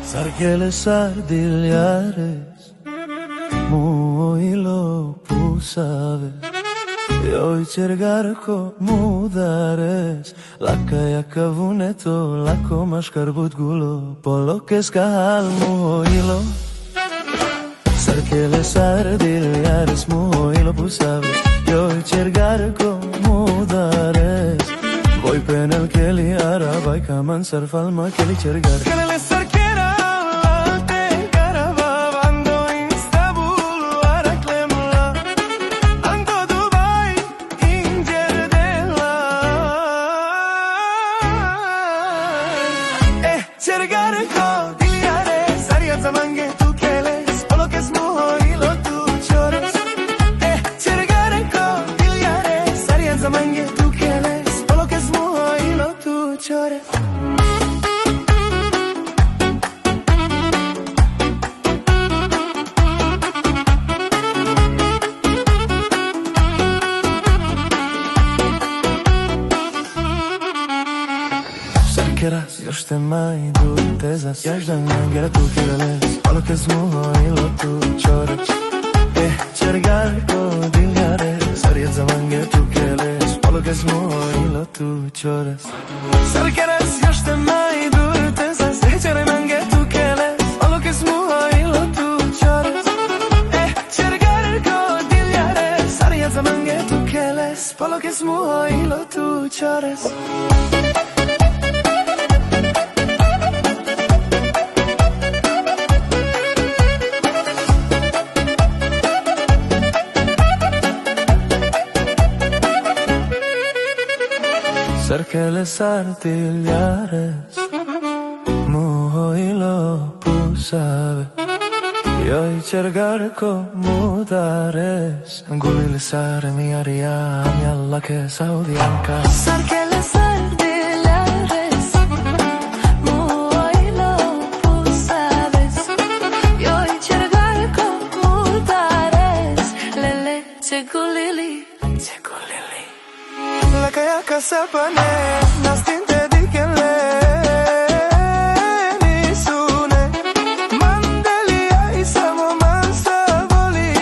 Sarchele sardigliares, muilo pusave. Joj cergarko mudares, laka jaka vuneto, lako maškarbut gulo, polokes kahal muilo. Sarchele sardigliares, muilo pusave. Joj cergarko mudares, voi penel keli arabai kaman sarfal ma keli cergar. Cergarko diljare, sarjat za mange tu keles, polokes muhojilo tu čores. Cergarko diljare, sarjat za mange tu keles, polokes muhojilo tu čores. Keras, još te mai du tezas, jaš da nangera tu kereles, polokes muhojilo tu čores. Cergarko diljare, sarjat za mange tu keles, polokes muhojilo tu čores. Sarkeras, još te mai du tezas, jaš da mange tu keles, polokes muhojilo tu čores. Cergarko diljare, sarjat za mange tu keles, polokes muhojilo tu čores. Sarchele sardigliares, muhojilo pusave. Joj cergarko mudares, gulili sare mi aria, mi alla che saudianka. Sarchele sardigliares, muhojilo pusaves. Joj cergarko mudares, lele cegulili. La kajaka sapane, nas tinte dikenle nisune. Mandelia i samo mansa voli.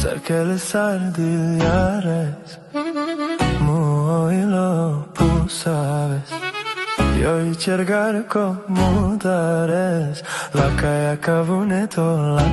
Sarchele sardigliares, muhojilo pusaves. Joj cergarko mudares, la kajaka vuneto, la